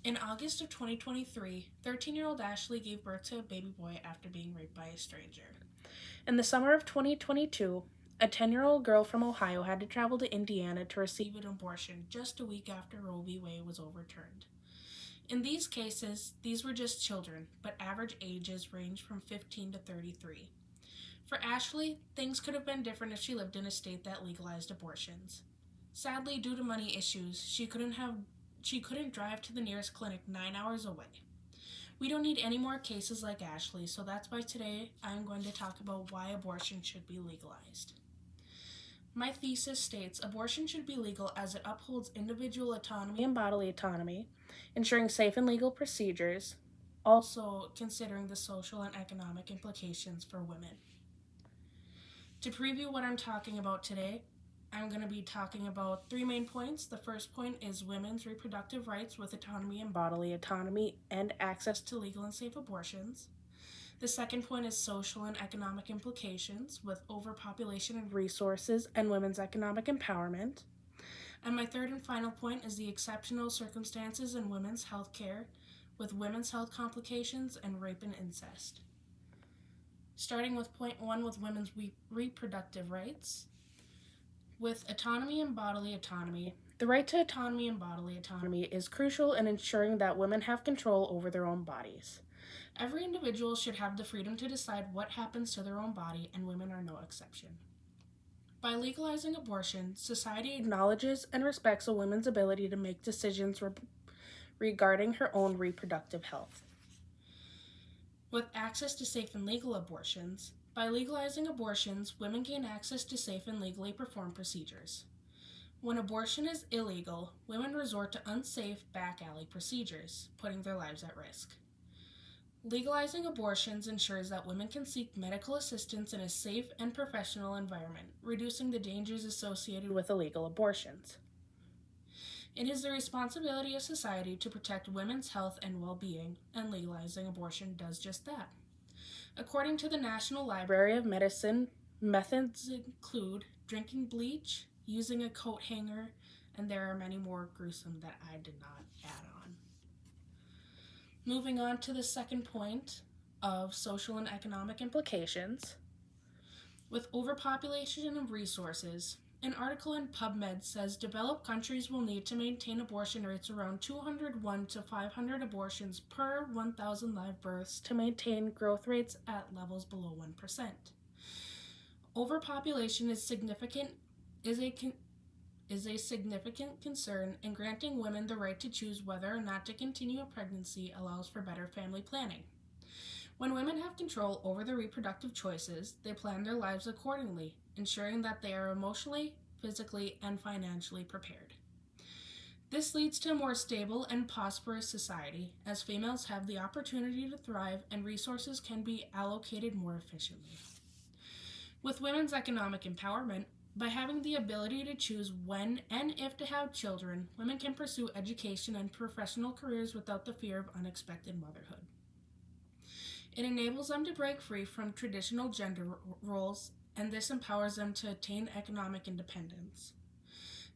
In August of 2023, 13-year-old Ashley gave birth to a baby boy after being raped by a stranger. In the summer of 2022, a 10-year-old girl from Ohio had to travel to Indiana to receive an abortion just a week after Roe v. Wade was overturned. In these cases, these were just children, but average ages ranged from 15 to 33. For Ashley, things could have been different if she lived in a state that legalized abortions. Sadly, due to money issues, she couldn't drive to the nearest clinic 9 hours away. We don't need any more cases like Ashley, so that's why today I'm going to talk about why abortion should be legalized. My thesis states abortion should be legal as it upholds individual autonomy and bodily autonomy, ensuring safe and legal procedures, also considering the social and economic implications for women. To preview what I'm talking about today, I'm going to be talking about 3 main points. The first point is women's reproductive rights with autonomy and bodily autonomy and access to legal and safe abortions. The second point is social and economic implications with overpopulation of resources and women's economic empowerment. And my third and final point is the exceptional circumstances in women's health care with women's health complications and rape and incest. Starting with point 1 with women's reproductive rights. With autonomy and bodily autonomy, the right to autonomy and bodily autonomy is crucial in ensuring that women have control over their own bodies. Every individual should have the freedom to decide what happens to their own body, and women are no exception. By legalizing abortion, society acknowledges and respects a woman's ability to make decisions regarding her own reproductive health. With access to safe and legal abortions, by legalizing abortions, women gain access to safe and legally performed procedures. When abortion is illegal, women resort to unsafe back alley procedures, putting their lives at risk. Legalizing abortions ensures that women can seek medical assistance in a safe and professional environment, reducing the dangers associated with illegal abortions. It is the responsibility of society to protect women's health and well-being, and legalizing abortion does just that. According to the National Library of Medicine, methods include drinking bleach, using a coat hanger, and there are many more gruesome that I did not add on. Moving on to the second point of social and economic implications. With overpopulation of resources, an article in PubMed says developed countries will need to maintain abortion rates around 201 to 500 abortions per 1,000 live births to maintain growth rates at levels below 1%. Overpopulation is a significant concern, and granting women the right to choose whether or not to continue a pregnancy allows for better family planning. When women have control over their reproductive choices, they plan their lives accordingly, ensuring that they are emotionally, physically, and financially prepared. This leads to a more stable and prosperous society, as females have the opportunity to thrive and resources can be allocated more efficiently. With women's economic empowerment, by having the ability to choose when and if to have children, women can pursue education and professional careers without the fear of unexpected motherhood. It enables them to break free from traditional gender roles, and this empowers them to attain economic independence.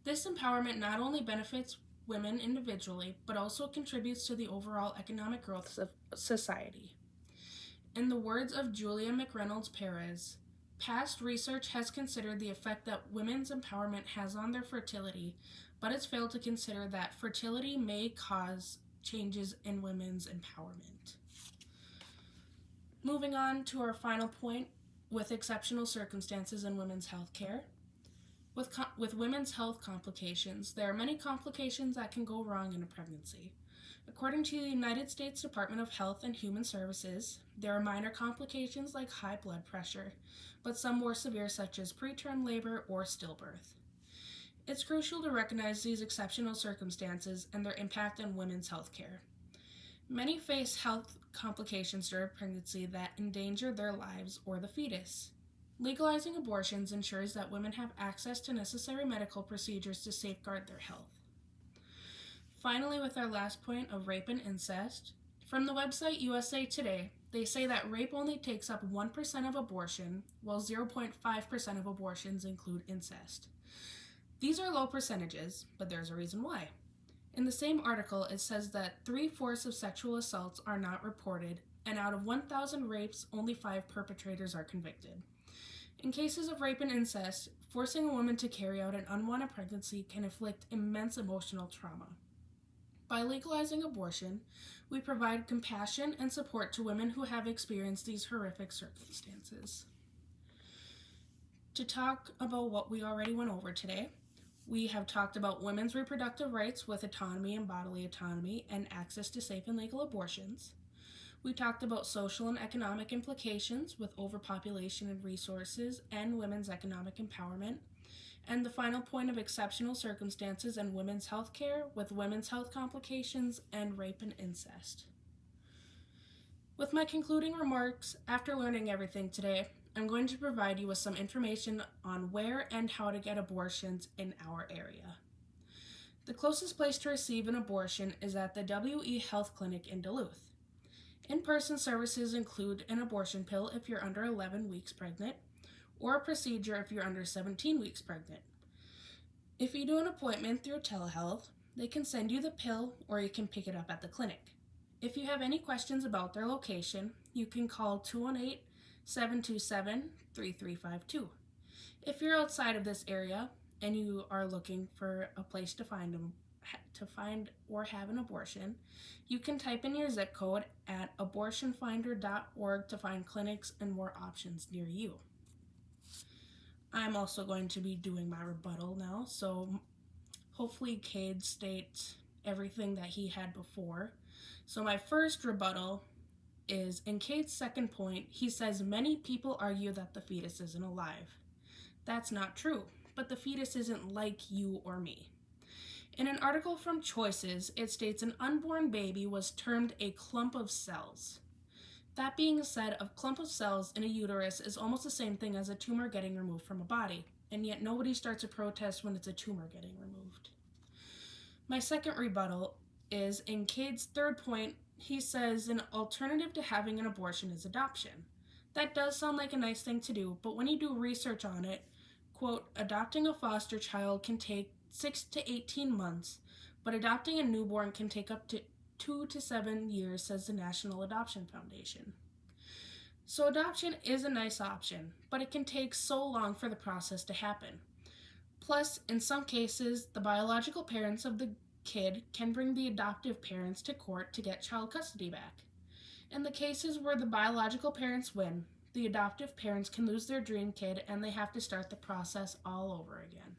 This empowerment not only benefits women individually, but also contributes to the overall economic growth of society. In the words of Julia McReynolds Perez, past research has considered the effect that women's empowerment has on their fertility, but it's failed to consider that fertility may cause changes in women's empowerment. Moving on to our final point, with exceptional circumstances in women's health care. With women's health complications, there are many complications that can go wrong in a pregnancy. According to the United States Department of Health and Human Services, there are minor complications like high blood pressure, but some more severe such as preterm labor or stillbirth. It's crucial to recognize these exceptional circumstances and their impact on women's health care. Many face health complications during pregnancy that endanger their lives or the fetus. Legalizing abortions ensures that women have access to necessary medical procedures to safeguard their health. Finally, with our last point of rape and incest, from the website USA Today, they say that rape only takes up 1% of abortion, while 0.5% of abortions include incest. These are low percentages, but there's a reason why. In the same article, it says that 3/4 of sexual assaults are not reported, and out of 1,000 rapes, only 5 perpetrators are convicted. In cases of rape and incest, forcing a woman to carry out an unwanted pregnancy can inflict immense emotional trauma. By legalizing abortion, we provide compassion and support to women who have experienced these horrific circumstances. To talk about what we already went over today, we have talked about women's reproductive rights with autonomy and bodily autonomy and access to safe and legal abortions. We talked about social and economic implications with overpopulation and resources and women's economic empowerment. And the final point of exceptional circumstances and women's health care with women's health complications and rape and incest. With my concluding remarks, after learning everything today, I'm going to provide you with some information on where and how to get abortions in our area. The closest place to receive an abortion is at the WE Health Clinic in Duluth. In-person services include an abortion pill if you're under 11 weeks pregnant, or a procedure if you're under 17 weeks pregnant. If you do an appointment through telehealth, they can send you the pill or you can pick it up at the clinic. If you have any questions about their location, you can call 218-727-3352. If you're outside of this area and you are looking for a place to find or have an abortion, you can type in your zip code at abortionfinder.org to find clinics and more options near you. I'm also going to be doing my rebuttal now, so hopefully Cade states everything that he had before. So my first rebuttal is, in Cade's second point, he says many people argue that the fetus isn't alive. That's not true, but the fetus isn't like you or me. In an article from Choices, it states an unborn baby was termed a clump of cells. That being said, a clump of cells in a uterus is almost the same thing as a tumor getting removed from a body, and yet nobody starts a protest when it's a tumor getting removed. My second rebuttal is, in Cade's third point, he says an alternative to having an abortion is adoption. That does sound like a nice thing to do, but when you do research on it, quote, adopting a foster child can take 6 to 18 months, but adopting a newborn can take up to 2 to 7 years, says the National Adoption Foundation. So adoption is a nice option, but it can take so long for the process to happen. Plus, in some cases, the biological parents of the kid can bring the adoptive parents to court to get child custody back. In the cases where the biological parents win, the adoptive parents can lose their dream kid and they have to start the process all over again.